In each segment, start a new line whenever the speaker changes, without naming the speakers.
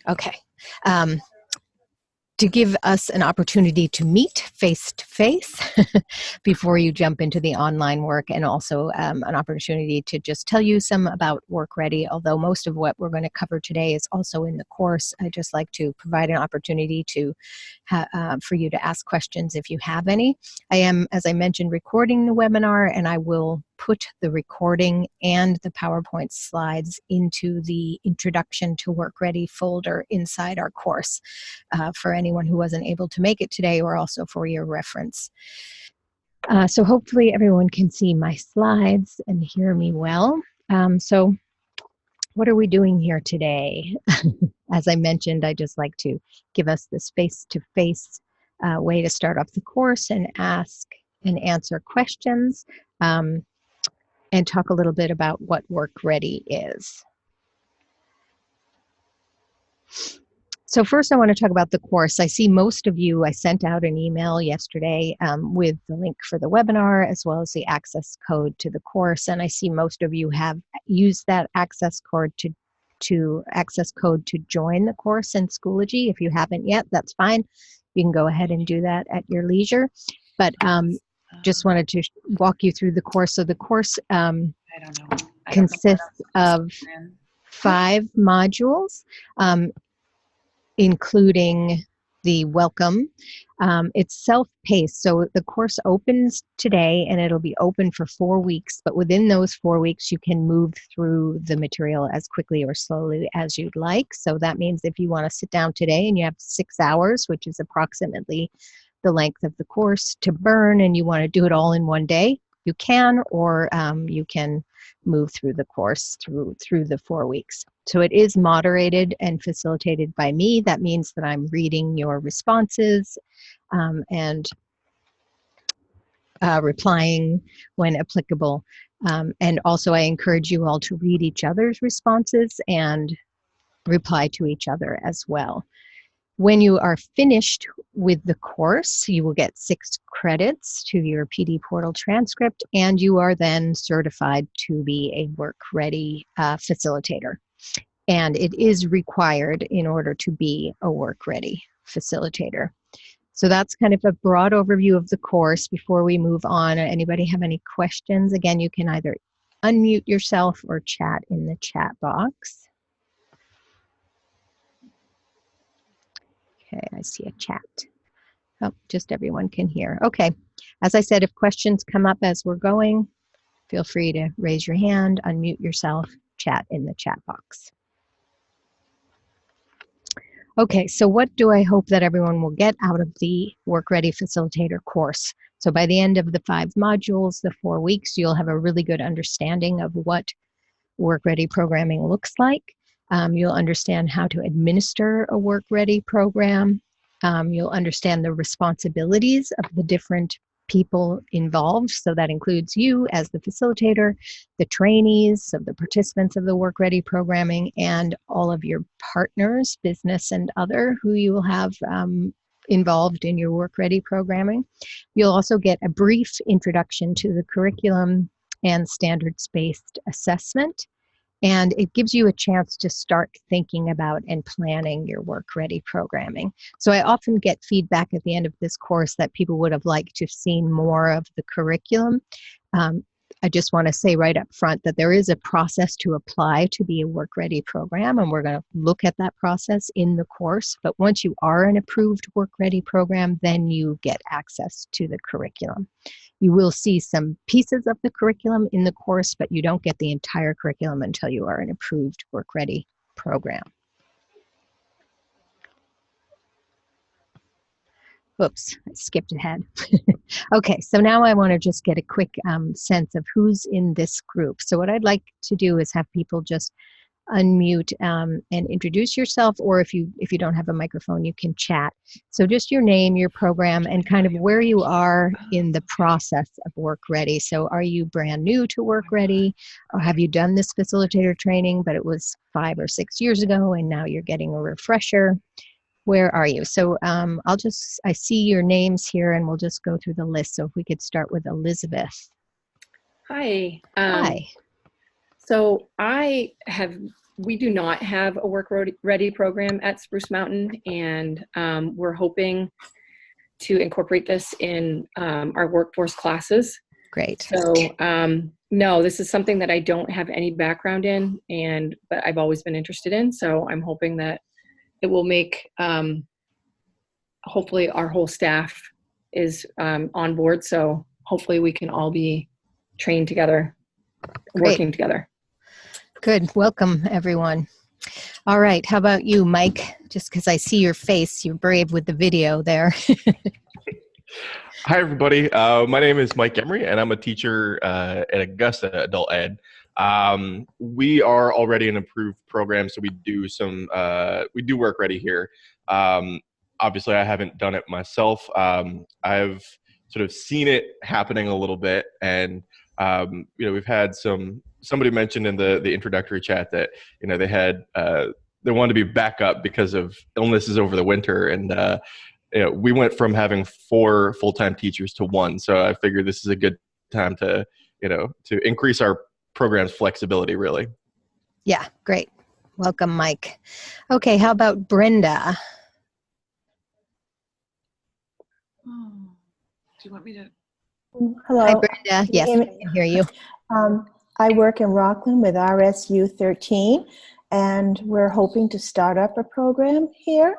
Okay. Um, to give us an opportunity to meet face to face before you jump into the online work, and also an opportunity to just tell you some about Work Ready. Although most of what we're going to cover today is also in the course, I just like to provide an opportunity to for you to ask questions if you have any. I am, as I mentioned, recording the webinar, and I will put the recording and the PowerPoint slides into the Introduction to Work Ready folder inside our course for anyone who wasn't able to make it today, or also for your reference. So hopefully everyone can see my slides and hear me well. So what are we doing here today? As I mentioned, I just like to give us this face-to-face way to start off the course and ask and answer questions, and talk a little bit about what Work Ready is. So first I want to talk about the course. I see most of you, I sent out an email yesterday with the link for the webinar as well as the access code to the course, and I see most of you have used that access code to join the course in Schoology. If you haven't yet, that's fine. You can go ahead and do that at your leisure. But just wanted to walk you through the course. So the course consists of 5 modules, including the welcome. It's self-paced, so the course opens today and it'll be open for 4 weeks, but within those 4 weeks you can move through the material as quickly or slowly as you'd like. So that means if you want to sit down today and you have 6 hours, which is approximately the length of the course to burn, and you want to do it all in one day, you can, or you can move through the course through the 4 weeks. So it is moderated and facilitated by me. That means that I'm reading your responses and replying when applicable. And also I encourage you all to read each other's responses and reply to each other as well. When you are finished with the course, you will get 6 credits to your PD Portal transcript, and you are then certified to be a Work Ready facilitator. And it is required in order to be a Work Ready facilitator. So that's kind of a broad overview of the course. Before we move on, anybody have any questions? Again, you can either unmute yourself or chat in the chat box. Okay, I see a chat. Oh, just everyone can hear. Okay, as I said, if questions come up as we're going, feel free to raise your hand, unmute yourself, chat in the chat box. Okay, so what do I hope that everyone will get out of the Work Ready Facilitator course? So by the end of the 5 modules, the 4 weeks, you'll have a really good understanding of what Work Ready programming looks like. You'll understand how to administer a Work Ready program. You'll understand the responsibilities of the different people involved. So that includes you as the facilitator, the trainees, so the participants of the Work Ready programming, and all of your partners, business and other, who you will have involved in your Work Ready programming. You'll also get a brief introduction to the curriculum and standards-based assessment. And it gives you a chance to start thinking about and planning your Work Ready programming. So I often get feedback at the end of this course that people would have liked to have seen more of the curriculum. I just want to say right up front that there is a process to apply to be a Work Ready program, and we're going to look at that process in the course. But once you are an approved Work Ready program, then you get access to the curriculum. You will see some pieces of the curriculum in the course, but you don't get the entire curriculum until you are an approved Work Ready program. Oops, I skipped ahead. Okay, so now I want to just get a quick sense of who's in this group. So what I'd like to do is have people just unmute and introduce yourself, or if you don't have a microphone, you can chat. So just your name, your program, and kind of where you are in the process of Work Ready. So are you brand new to Work Ready, or have you done this facilitator training, but it was 5 or 6 years ago and now you're getting a refresher? Where are you? So I see your names here and we'll just go through the list. So if we could start with Elizabeth.
Hi.
Hi.
So I have We do not have a work ready program at Spruce Mountain, and we're hoping to incorporate this in our workforce classes.
Great.
So no, this is something that I don't have any background in, but I've always been interested in. So I'm hoping that it will make, hopefully our whole staff is on board. So hopefully we can all be trained together, working together.
Good. Welcome, everyone. All right. How about you, Mike? Just because I see your face, you're brave with the video there.
Hi, everybody. My name is Mike Emery, and I'm a teacher at Augusta Adult Ed. We are already an approved program, so we do work ready here. Obviously, I haven't done it myself. I've sort of seen it happening a little bit, and we've had somebody mentioned in the introductory chat that they wanted to be back up because of illnesses over the winter, and we went from having 4 full-time teachers to 1. So I figured this is a good time to increase our program's flexibility, really.
Yeah, great. Welcome, Mike. Okay, how about Brenda?
Oh, do you want me to?
Hello.
Hi, Brenda. Yes, I can hear you.
I work in Rockland with RSU 13, and we're hoping to start up a program here.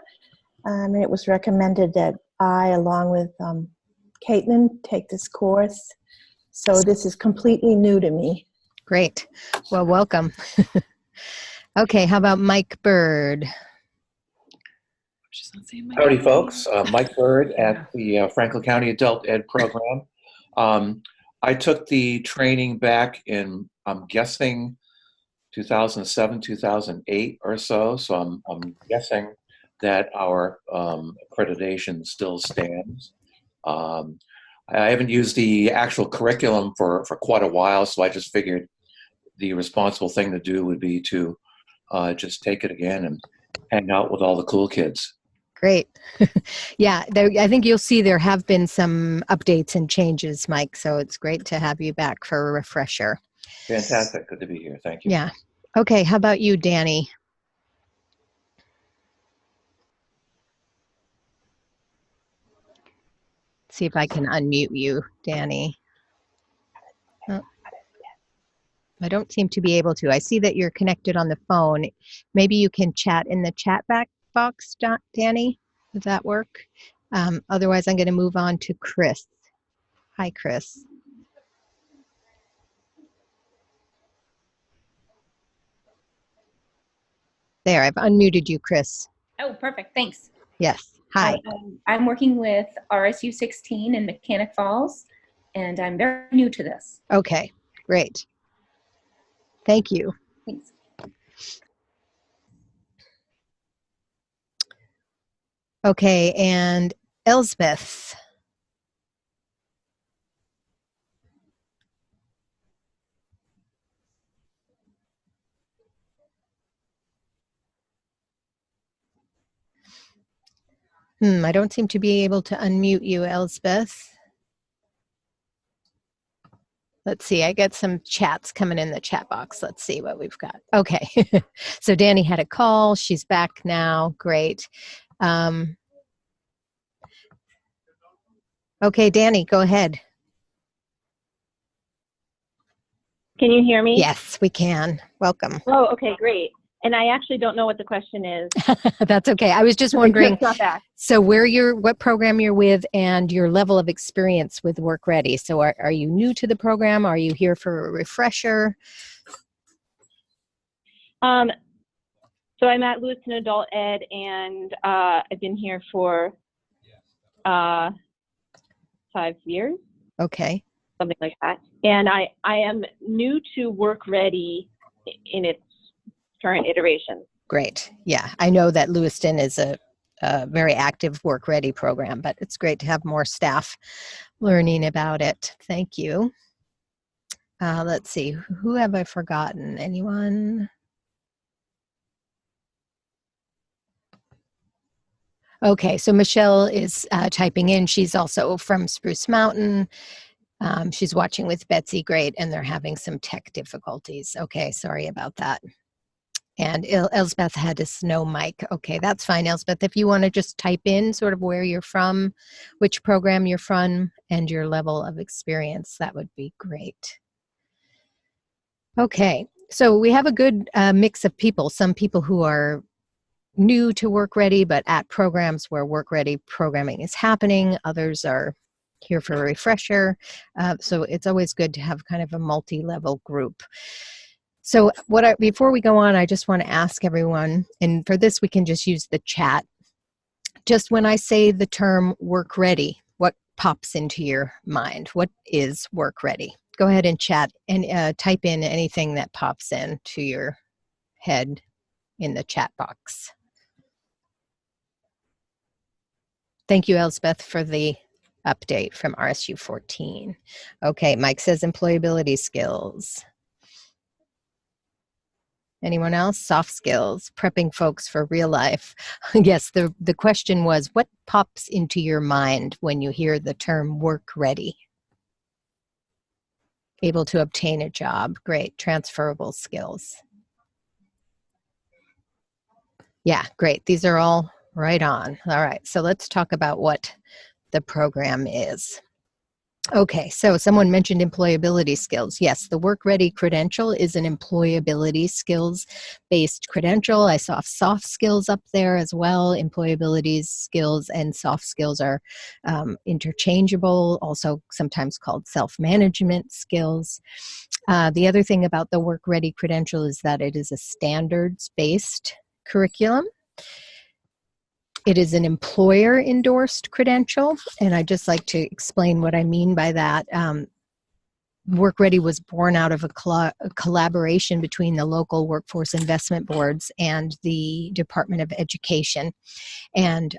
It was recommended that I, along with Caitlin, take this course. So this is completely new to me.
Great. Well, welcome. Okay, how about Mike Bird?
Howdy, folks. Mike Bird at the Franklin County Adult Ed program. I took the training back in, I'm guessing, 2007, 2008 or so. So I'm guessing that our accreditation still stands. I haven't used the actual curriculum for quite a while, so I just figured the responsible thing to do would be to just take it again and hang out with all the cool kids.
Great. Yeah, I think you'll see there have been some updates and changes, Mike, so it's great to have you back for a refresher.
Fantastic. Good to be here. Thank you.
Yeah. Okay, how about you, Danny? See if I can unmute you, Danny. Oh, I don't seem to be able to. I see that you're connected on the phone. Maybe you can chat in the chat box, Danny. Does that work? Otherwise, I'm going to move on to Chris. Hi, Chris. There, I've unmuted you, Chris.
Oh, perfect. Thanks.
Yes. Hi.
I'm working with RSU 16 in Mechanic Falls, and I'm very new to this.
Okay, great. Thank you.
Thanks.
Okay, and Elsbeth. I don't seem to be able to unmute you, Elsbeth. Let's see, I got some chats coming in the chat box. Let's see what we've got. Okay, so Danny had a call. She's back now. Great. Okay, Danny, go ahead.
Can you hear me?
Yes, we can. Welcome.
Oh, okay, great. And I actually don't know what the question is.
That's okay. I was just wondering, so what program you're with and your level of experience with Work Ready. So are you new to the program? Are you here for a refresher?
So I'm at Lewiston Adult Ed, and I've been here for 5 years.
Okay.
Something like that. And I am new to Work Ready in its current iteration.
Great. Yeah, I know that Lewiston is a very active Work Ready program, but it's great to have more staff learning about it. Thank you. Let's see, who have I forgotten? Anyone? Okay, so Michelle is typing in. She's also from Spruce Mountain. She's watching with Betsy. Great, and they're having some tech difficulties. Okay, sorry about that. And Elsbeth had a no mic. Okay, that's fine, Elsbeth. If you want to just type in sort of where you're from, which program you're from, and your level of experience, that would be great. Okay, so we have a good mix of people. Some people who are new to Work Ready, but at programs where Work Ready programming is happening. Others are here for a refresher. So it's always good to have kind of a multi-level group. So before we go on, I just want to ask everyone, and for this we can just use the chat. Just when I say the term Work Ready, what pops into your mind? What is Work Ready? Go ahead and chat and type in anything that pops into your head in the chat box. Thank you, Elsbeth, for the update from RSU 14. Okay, Mike says employability skills. Anyone else? Soft skills, prepping folks for real life. Yes, the question was, what pops into your mind when you hear the term Work Ready? Able to obtain a job. Great. Transferable skills. Yeah, great. These are all right on. All right, so let's talk about what the program is. Okay, so someone mentioned employability skills. Yes, the Work Ready credential is an employability skills-based credential. I saw soft skills up there as well. Employability skills and soft skills are interchangeable, also sometimes called self-management skills. The other thing about the Work Ready credential is that it is a standards-based curriculum. It is an employer-endorsed credential, and I'd just like to explain what I mean by that. Work Ready was born out of a collaboration between the local workforce investment boards and the Department of Education, and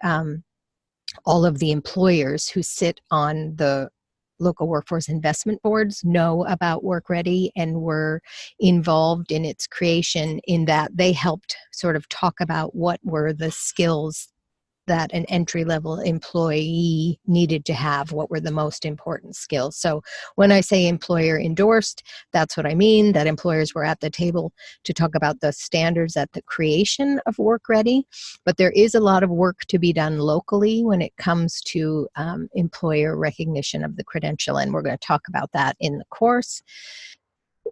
all of the employers who sit on the local workforce investment boards know about Work Ready and were involved in its creation, in that they helped sort of talk about what were the skills that an entry-level employee needed to have, what were the most important skills. So when I say employer endorsed, that's what I mean, that employers were at the table to talk about the standards at the creation of Work Ready. But there is a lot of work to be done locally when it comes to employer recognition of the credential, and we're going to talk about that in the course.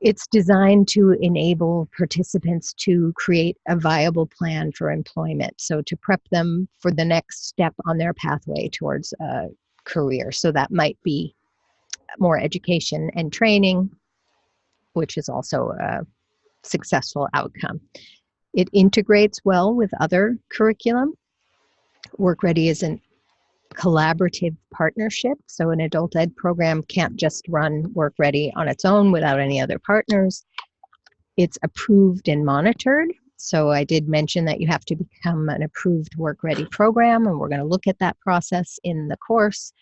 It's designed to enable participants to create a viable plan for employment, so to prep them for the next step on their pathway towards a career. So that might be more education and training, which is also a successful outcome. It integrates well with other curriculum. Work Ready is an collaborative partnership. So an adult ed program can't just run Work Ready on its own without any other partners. It's approved and monitored. So I did mention that you have to become an approved Work Ready program, and we're going to look at that process in the course.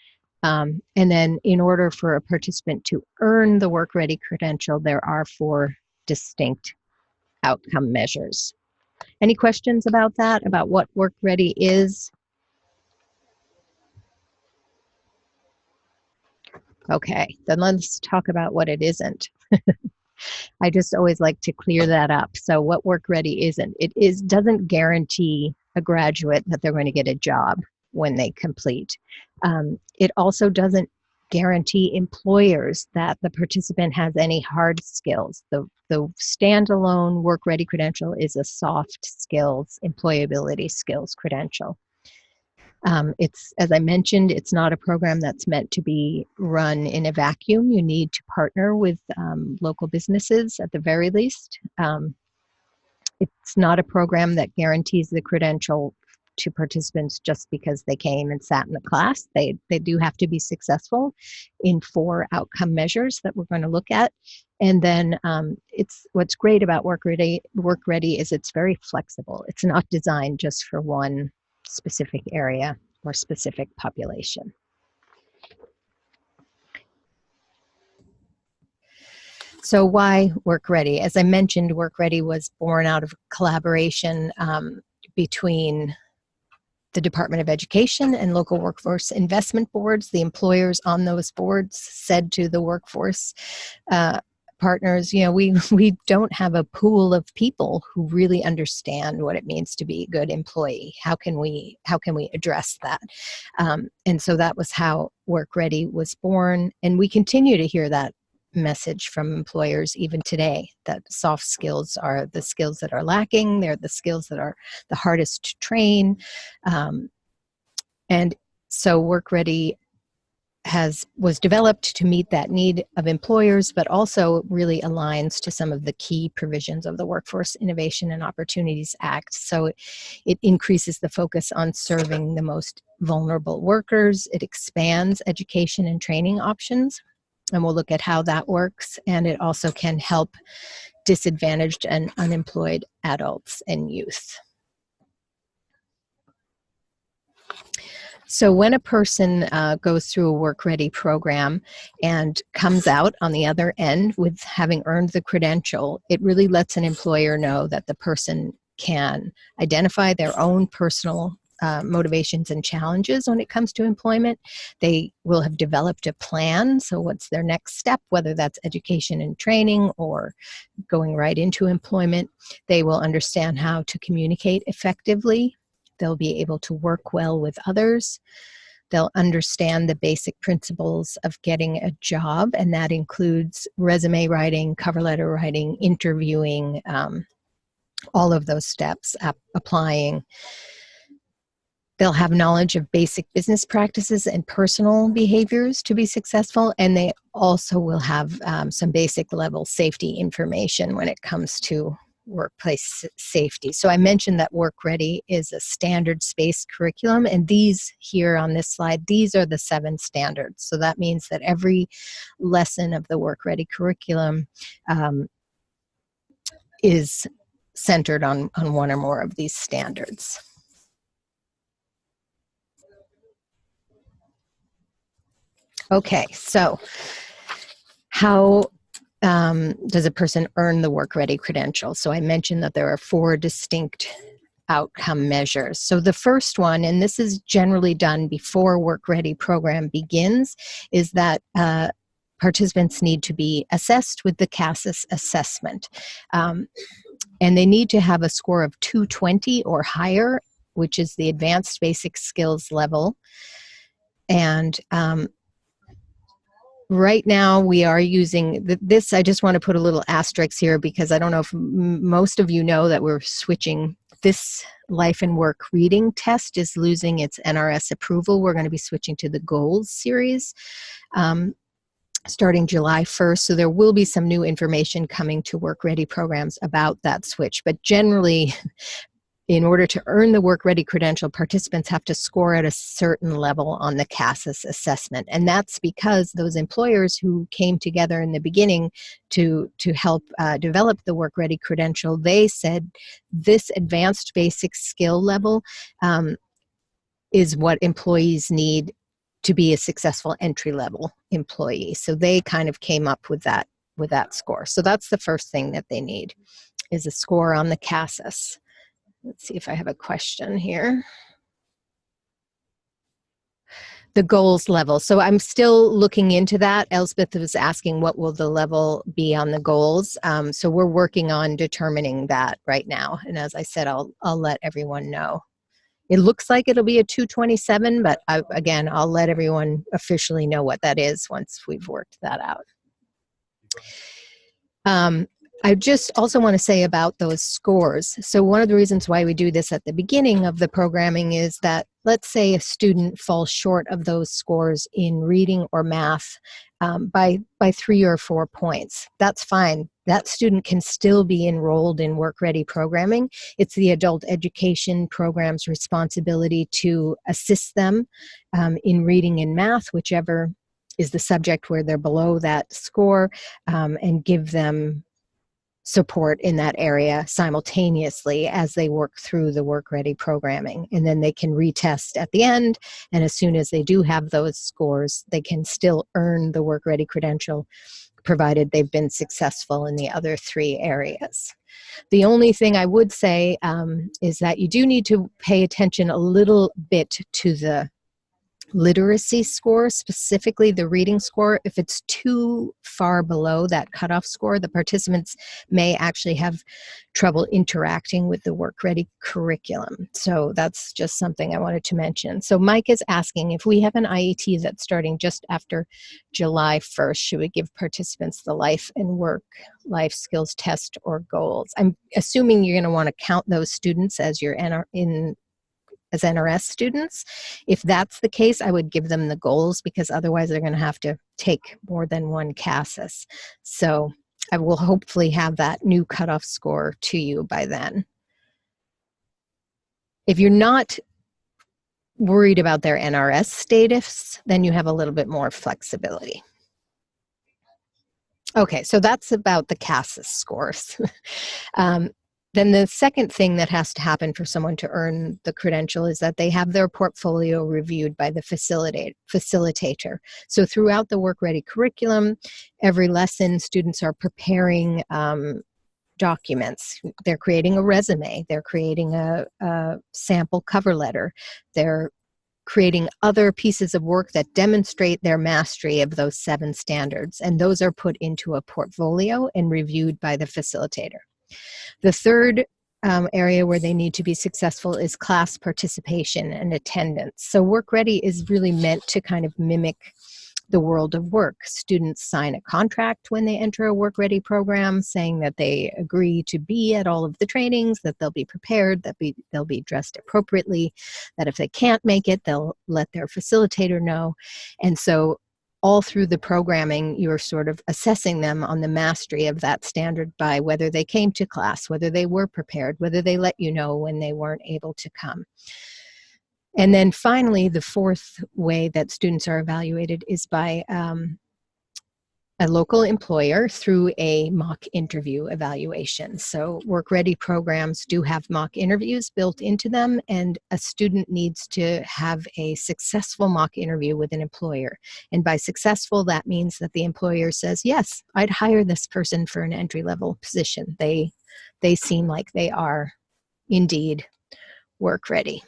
And then in order for a participant to earn the Work Ready credential, there are 4 distinct outcome measures. Any questions about that, about what Work Ready is? Okay, then let's talk about what it isn't. I just always like to clear that up. So what Work Ready isn't, doesn't guarantee a graduate that they're going to get a job when they complete. It also doesn't guarantee employers that the participant has any hard skills. The standalone Work Ready credential is a soft skills, employability skills credential. It's, as I mentioned, it's not a program that's meant to be run in a vacuum. You need to partner with local businesses at the very least. It's not a program that guarantees the credential to participants just because they came and sat in the class. They do have to be successful in 4 outcome measures that we're going to look at. And then it's what's great about Work Ready is it's very flexible. It's not designed just for one specific area or specific population. So why Work Ready? As I mentioned, Work Ready was born out of collaboration between the Department of Education and local workforce investment boards. The employers on those boards said to the workforce partners, you know, we don't have a pool of people who really understand what it means to be a good employee. How can we address that? And so that was how Work Ready was born, and we continue to hear that message from employers even today, that soft skills are the skills that are lacking. They're the skills that are the hardest to train. And so Work Ready was developed to meet that need of employers, but also really aligns to some of the key provisions of the Workforce Innovation and Opportunities Act. So it increases the focus on serving the most vulnerable workers. It expands education and training options, and we'll look at how that works. And it also can help disadvantaged and unemployed adults and youth. So when a person goes through a Work Ready program and comes out on the other end with having earned the credential, it really lets an employer know that the person can identify their own personal motivations and challenges when it comes to employment. They will have developed a plan. So what's their next step, whether that's education and training or going right into employment. They will understand how to communicate effectively. They'll be able to work well with others. They'll understand the basic principles of getting a job, and that includes resume writing, cover letter writing, interviewing, all of those steps, applying. They'll have knowledge of basic business practices and personal behaviors to be successful, and they also will have some basic level safety information when it comes to workplace safety. So I mentioned that Work Ready is a standards-based curriculum, and these here on this slide, these are the 7 standards. So that means that every lesson of the Work Ready curriculum is centered on one or more of these standards. Okay, so how does a person earn the Work Ready credential? So I mentioned that there are 4 distinct outcome measures. So the first one, and this is generally done before Work Ready program begins, is that participants need to be assessed with the CASAS assessment. And they need to have a score of 220 or higher, which is the advanced basic skills level. And right now, we are using this. I just want to put a little asterisk here because I don't know if most of you know that we're switching. This Life and Work Reading Test is losing its NRS approval. We're going to be switching to the Goals series starting July 1st. So there will be some new information coming to Work Ready programs about that switch. But generally, in order to earn the Work Ready credential, participants have to score at a certain level on the CASAS assessment. And that's because those employers who came together in the beginning to help develop the Work Ready credential, they said this advanced basic skill level is what employees need to be a successful entry-level employee. So they kind of came up with that score. So that's the first thing that they need, is a score on the CASAS. Let's see if I have a question here. The goals level. So I'm still looking into that. Elspeth was asking what will the level be on the goals. So we're working on determining that right now. And as I said, I'll let everyone know. It looks like it'll be a 227, but again, I'll let everyone officially know what that is once we've worked that out. I just also want to say about those scores. So one of the reasons why we do this at the beginning of the programming is that, let's say a student falls short of those scores in reading or math by 3 or 4 points. That's fine. That student can still be enrolled in Work Ready programming. It's the adult education program's responsibility to assist them in reading and math, whichever is the subject where they're below that score, and give them support in that area simultaneously as they work through the Work Ready programming. And then they can retest at the end, and as soon as they do have those scores, they can still earn the Work Ready credential, provided they've been successful in the other 3 areas. The only thing I would say is that you do need to pay attention a little bit to the literacy score, specifically the reading score. If it's too far below that cutoff score, the participants may actually have trouble interacting with the work-ready curriculum. So that's just something I wanted to mention. So Mike is asking, if we have an IET that's starting just after July 1st, should we give participants the life and work life skills test or goals? I'm assuming you're going to want to count those students as your as NRS students. If that's the case, I would give them the goals, because otherwise they're going to have to take more than one CASAS. So I will hopefully have that new cutoff score to you by then. If you're not worried about their NRS status, then you have a little bit more flexibility. Okay, so that's about the CASAS scores. Then the second thing that has to happen for someone to earn the credential is that they have their portfolio reviewed by the facilitator. So throughout the work-ready curriculum, every lesson, students are preparing documents. They're creating a resume. They're creating a sample cover letter. They're creating other pieces of work that demonstrate their mastery of those 7 standards. And those are put into a portfolio and reviewed by the facilitator. The third area where they need to be successful is class participation and attendance. So Work Ready is really meant to kind of mimic the world of work. Students sign a contract when they enter a Work Ready program saying that they agree to be at all of the trainings, that they'll be prepared, that they'll be dressed appropriately, that if they can't make it, they'll let their facilitator know. And so all through the programming, you're sort of assessing them on the mastery of that standard by whether they came to class, whether they were prepared, whether they let you know when they weren't able to come. And then finally, the fourth way that students are evaluated is by a local employer through a mock interview evaluation. So work-ready programs do have mock interviews built into them, and a student needs to have a successful mock interview with an employer. And by successful, that means that the employer says, yes, I'd hire this person for an entry-level position. They seem like they are indeed work-ready.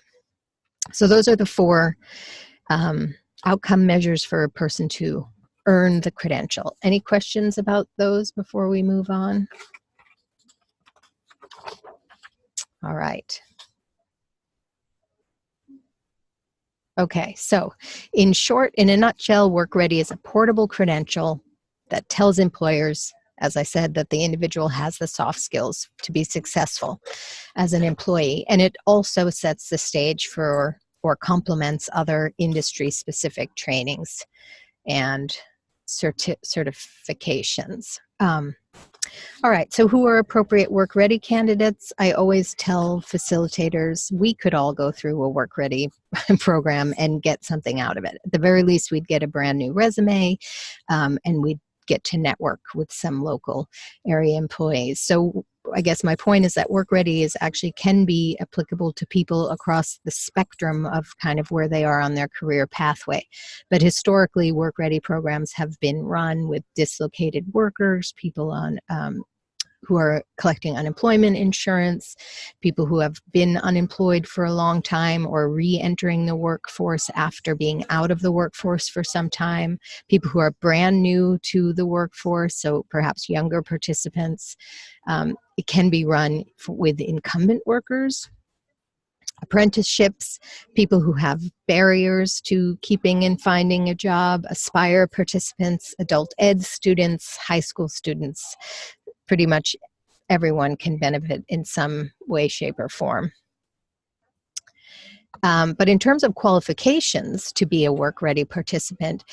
So those are the 4 outcome measures for a person to earn the credential. Any questions about those before we move on? All right. Okay, so in short, in a nutshell, Work Ready is a portable credential that tells employers, as I said, that the individual has the soft skills to be successful as an employee. And it also sets the stage for or complements other industry-specific trainings and certifications. All right, so who are appropriate Work Ready candidates? I always tell facilitators we could all go through a Work Ready program and get something out of it. At the very least, we'd get a brand new resume, and we'd get to network with some local area employees. So I guess my point is that Work Ready can be applicable to people across the spectrum of kind of where they are on their career pathway. But historically, Work Ready programs have been run with dislocated workers, people on who are collecting unemployment insurance, people who have been unemployed for a long time or re-entering the workforce after being out of the workforce for some time, people who are brand new to the workforce, so perhaps younger participants. It can be run with incumbent workers, apprenticeships, people who have barriers to keeping and finding a job, Aspire participants, adult ed students, high school students. Pretty much everyone can benefit in some way, shape, or form. But in terms of qualifications to be a Work Ready participant,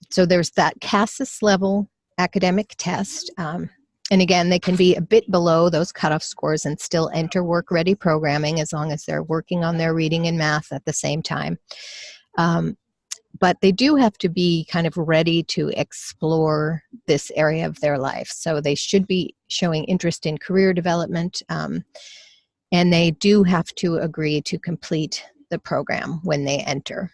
so there's that CASAS level academic test. And again, they can be a bit below those cutoff scores and still enter Work Ready programming as long as they're working on their reading and math at the same time. But they do have to be kind of ready to explore this area of their life. So they should be showing interest in career development, and they do have to agree to complete the program when they enter.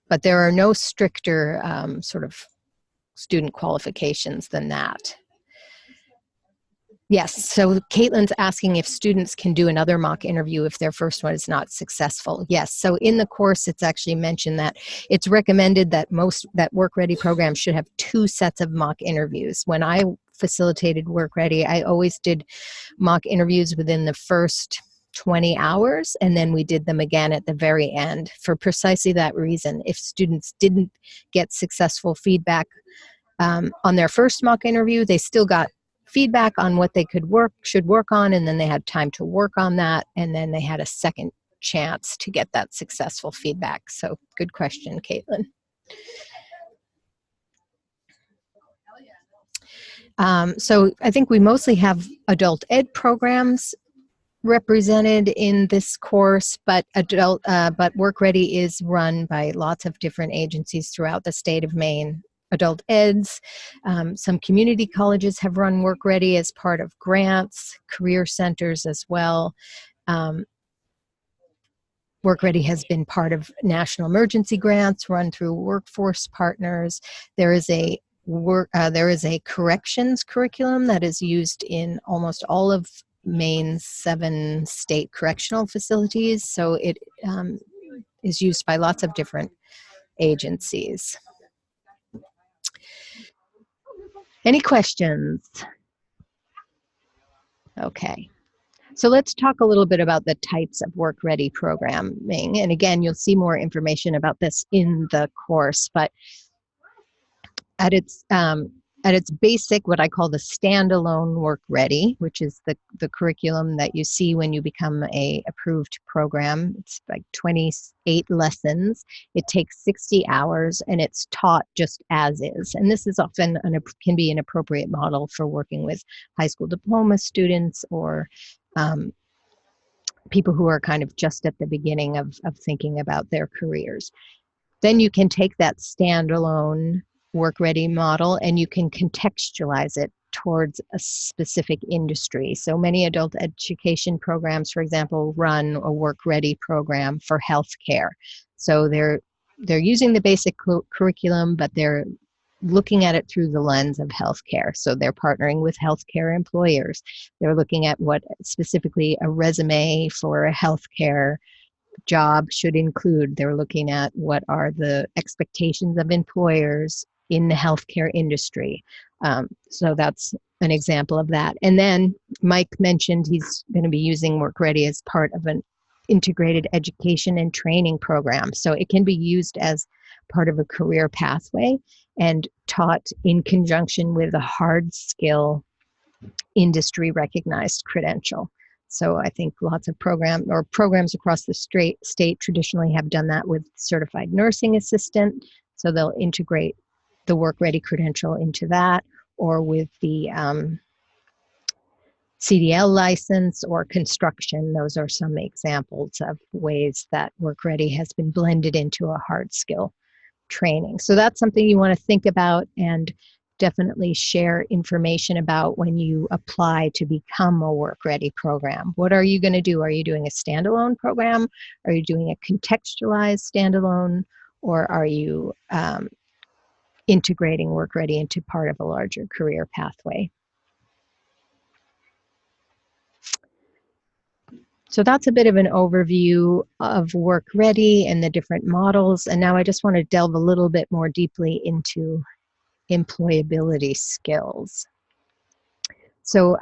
But there are no stricter sort of student qualifications than that. Yes, so Caitlin's asking if students can do another mock interview if their first one is not successful. Yes, so in the course, it's actually mentioned that it's recommended that that Work Ready programs should have 2 sets of mock interviews. When I facilitated Work Ready, I always did mock interviews within the first 20 hours, and then we did them again at the very end for precisely that reason. If students didn't get successful feedback on their first mock interview, they still got feedback on what they should work on, and then they had time to work on that, and then they had a second chance to get that successful feedback. So good question, Caitlin. So I think we mostly have adult ed programs represented in this course, but Work Ready is run by lots of different agencies throughout the state of Maine. Adult eds, some community colleges have run Work Ready as part of grants, career centers as well. Work Ready has been part of national emergency grants run through Workforce Partners. There is a corrections curriculum that is used in almost all of Maine's 7 state correctional facilities, so it is used by lots of different agencies. Any questions? Okay. So let's talk a little bit about the types of Work Ready programming. And again, you'll see more information about this in the course, but at its basic, what I call the standalone Work Ready, which is the curriculum that you see when you become a approved program. It's like 28 lessons. It takes 60 hours, and it's taught just as is. And this is often can be an appropriate model for working with high school diploma students or people who are kind of just at the beginning of thinking about their careers. Then you can take that standalone Work Ready model and you can contextualize it towards a specific industry. So many adult education programs, for example, run a Work Ready program for healthcare. So they're using the basic curriculum, but they're looking at it through the lens of healthcare. So they're partnering with healthcare employers. They're looking at what specifically a resume for a healthcare job should include. They're looking at what are the expectations of employers in the healthcare industry. So that's an example of that. And then Mike mentioned he's going to be using Work Ready as part of an integrated education and training program. So it can be used as part of a career pathway and taught in conjunction with a hard skill industry recognized credential. So I think lots of programs across the state traditionally have done that with certified nursing assistant. So they'll integrate the Work Ready credential into that, or with the CDL license or construction. Those are some examples of ways that Work Ready has been blended into a hard skill training. So that's something you want to think about and definitely share information about when you apply to become a Work Ready program. What are you going to do? Are you doing a standalone program? Are you doing a contextualized standalone? Or are you integrating Work Ready into part of a larger career pathway? So that's a bit of an overview of Work Ready and the different models. And now I just want to delve a little bit more deeply into employability skills. So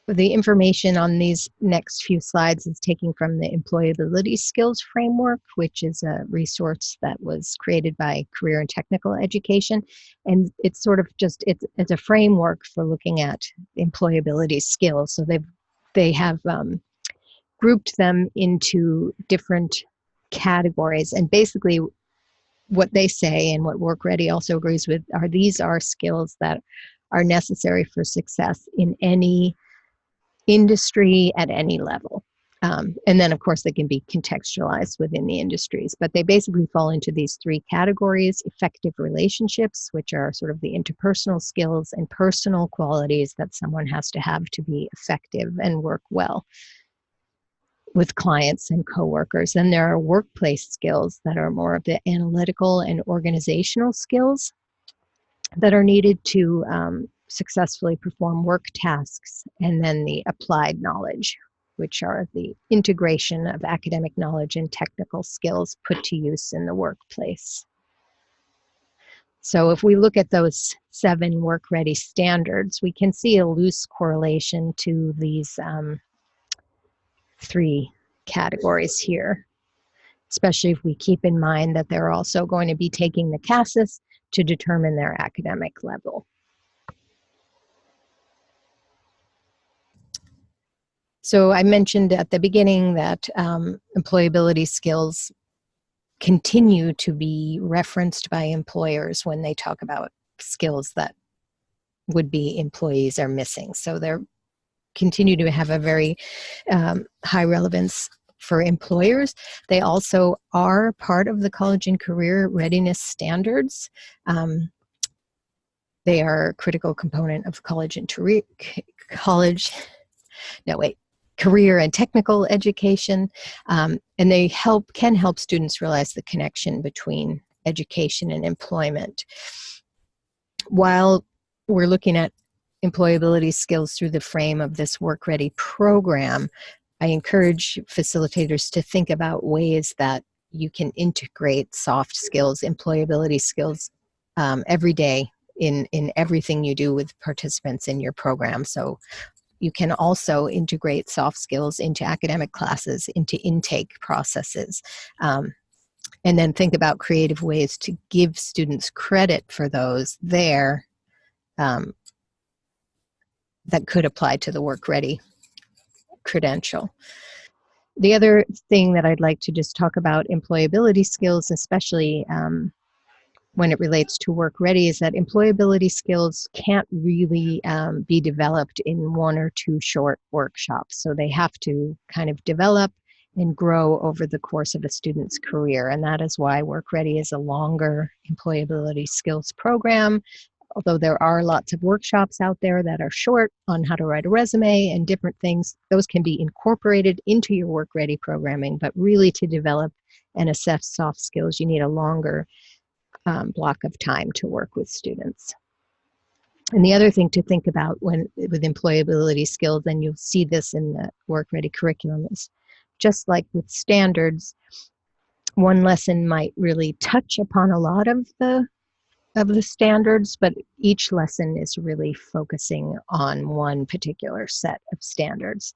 the information on these next few slides is taken from the Employability Skills Framework, which is a resource that was created by Career and Technical Education. And it's sort of just, it's a framework for looking at employability skills. So they have grouped them into different categories. And basically what they say, and what Work Ready also agrees with, are these are skills that are necessary for success in any industry at any level. And then, of course, they can be contextualized within the industries. But they basically fall into these 3 categories: effective relationships, which are sort of the interpersonal skills and personal qualities that someone has to have to be effective and work well with clients and coworkers. Then there are workplace skills that are more of the analytical and organizational skills that are needed to successfully perform work tasks, and then the applied knowledge, which are the integration of academic knowledge and technical skills put to use in the workplace. So if we look at those 7 work-ready standards, we can see a loose correlation to these 3 categories here, especially if we keep in mind that they're also going to be taking the CASAS to determine their academic level. So I mentioned at the beginning that employability skills continue to be referenced by employers when they talk about skills that would-be employees are missing. So they continue to have a very high relevance for employers. They also are part of the college and career readiness standards. They are a critical component of career and technical education, and they can help students realize the connection between education and employment. While we're looking at employability skills through the frame of this Work Ready program, I encourage facilitators to think about ways that you can integrate soft skills, employability skills every day in everything you do with participants in your program. So you can also integrate soft skills into academic classes, into intake processes, and then think about creative ways to give students credit for those there that could apply to the Work Ready credential. The other thing that I'd like to just talk about employability skills, especially when it relates to Work Ready, is that employability skills can't really be developed in 1 or 2 short workshops. So they have to kind of develop and grow over the course of a student's career. And that is why Work Ready is a longer employability skills program. Although there are lots of workshops out there that are short on how to write a resume and different things, those can be incorporated into your Work Ready programming. But really, to develop and assess soft skills, you need a longer block of time to work with students. And the other thing to think about with employability skills, and you'll see this in the Work Ready curriculum, is just like with standards, one lesson might really touch upon a lot of the standards, but each lesson is really focusing on one particular set of standards.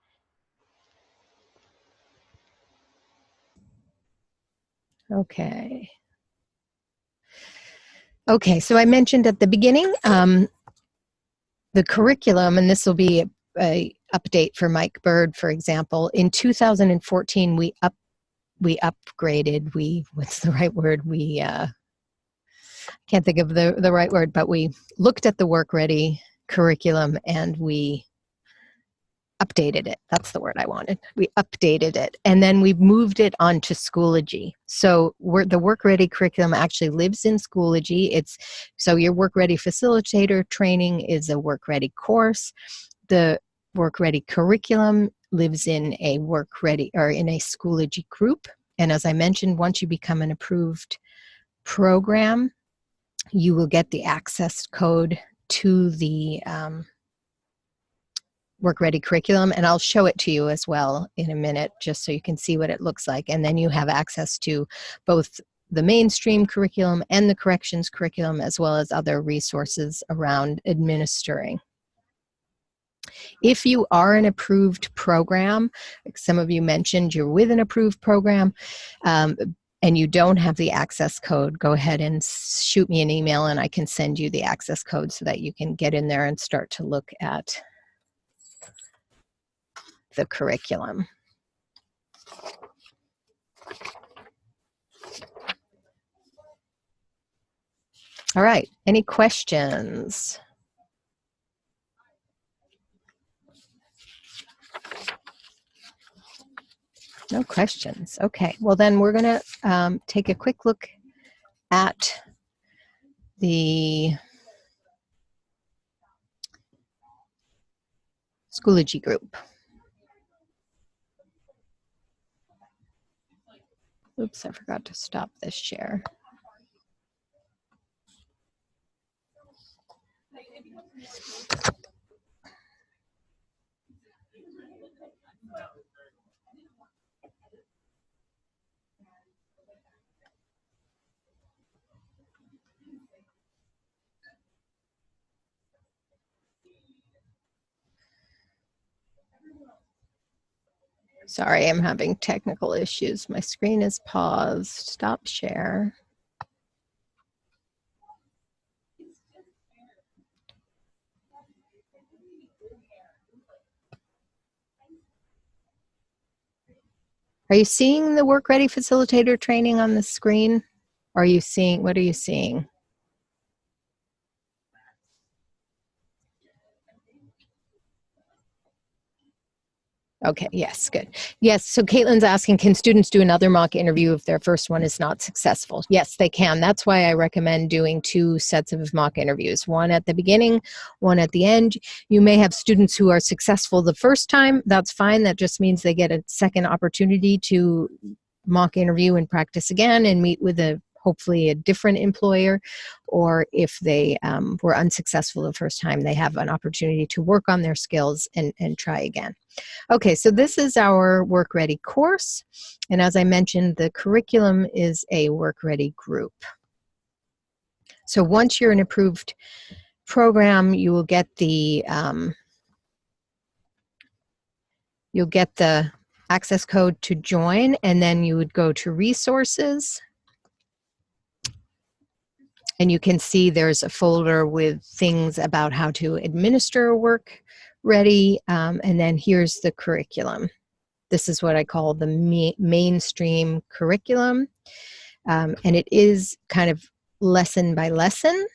Okay. Okay, so I mentioned at the beginning the curriculum, and this will be a update for Mike Bird, for example. In 2014, we upgraded, what's the right word? Can't think of the right word, but we looked at the Work Ready curriculum and we updated it. That's the word I wanted. We updated it, and then we moved it onto Schoology. So the Work Ready curriculum actually lives in Schoology. So your Work Ready facilitator training is a Work Ready course. The Work Ready curriculum lives in a Work Ready or in a Schoology group. And as I mentioned, once you become an approved program, you will get the access code to the Work Ready curriculum, and I'll show it to you as well in a minute, just so you can see what it looks like. And then you have access to both the mainstream curriculum and the corrections curriculum, as well as other resources around administering. If you are an approved program, like some of you mentioned you're with an approved program, and you don't have the access code, go ahead and shoot me an email and I can send you the access code so that you can get in there and start to look at the curriculum. All right, any questions? No questions. Okay, well then we're going to take a quick look at the Schoology group. Oops, I forgot to stop this share. Sorry, I'm having technical issues. My screen is paused. Stop share. Are you seeing the Work Ready Facilitator training on the screen? Are you seeing, what are you seeing? Okay, yes, good. Yes, so Caitlin's asking, can students do another mock interview if their first one is not successful? Yes, they can. That's why I recommend doing 2 sets of mock interviews, one at the beginning, one at the end. You may have students who are successful the first time. That's fine. That just means they get a second opportunity to mock interview and practice again and meet with hopefully a different employer, or if they were unsuccessful the first time, they have an opportunity to work on their skills and try again. Okay, so this is our Work Ready course, and as I mentioned, the curriculum is a Work Ready group. So once you're an approved program, you will get the access code to join, and then you would go to resources. And you can see there's a folder with things about how to administer Work Ready, and then here's the curriculum. This is what I call the mainstream curriculum, and it is kind of lesson by lesson.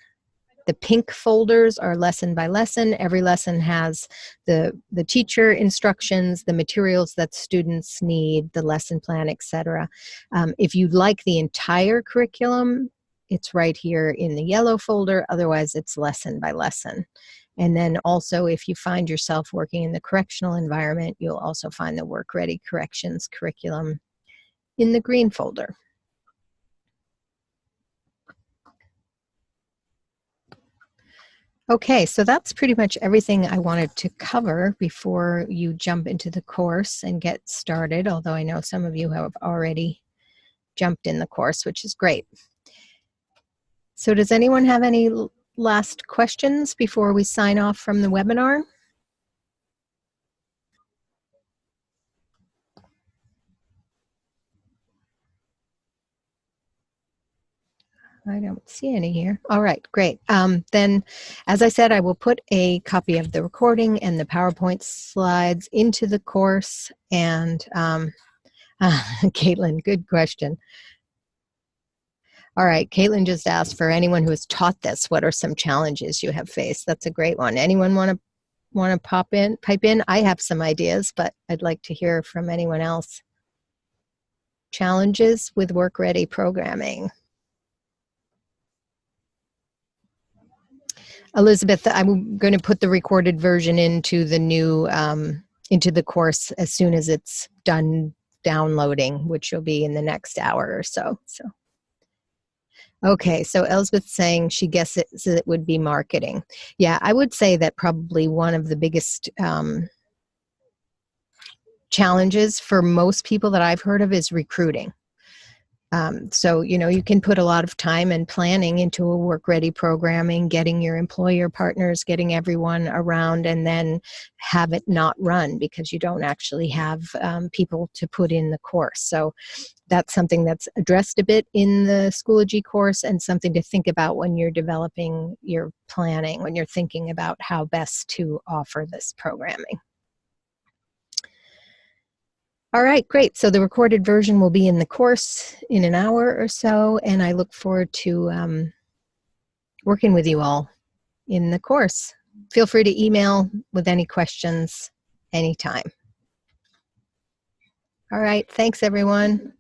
The pink folders are lesson by lesson. Every lesson has the teacher instructions, the materials that students need, the lesson plan, etc. If you'd like the entire curriculum, it's right here in the yellow folder. Otherwise, it's lesson by lesson. And then also, if you find yourself working in the correctional environment, you'll also find the Work Ready Corrections curriculum in the green folder. Okay, so that's pretty much everything I wanted to cover before you jump into the course and get started, although I know some of you have already jumped in the course, which is great. So does anyone have any last questions before we sign off from the webinar? I don't see any here. All right, great. Then, as I said, I will put a copy of the recording and the PowerPoint slides into the course. And Caitlin, good question. All right, Caitlin just asked, for anyone who has taught this, what are some challenges you have faced? That's a great one. Anyone want to pipe in? I have some ideas, but I'd like to hear from anyone else. Challenges with Work Ready programming. Elizabeth, I'm going to put the recorded version into the new into the course as soon as it's done downloading, which will be in the next hour or so. Okay, so Elizabeth's saying she guesses it would be marketing. Yeah, I would say that probably one of the biggest challenges for most people that I've heard of is recruiting. So, you know, you can put a lot of time and planning into a Work Ready programming, getting your employer partners, getting everyone around, and then have it not run because you don't actually have people to put in the course. So that's something that's addressed a bit in the Schoology course and something to think about when you're developing your planning, when you're thinking about how best to offer this programming. All right, great. So the recorded version will be in the course in an hour or so, and I look forward to working with you all in the course. Feel free to email with any questions anytime. All right, thanks everyone.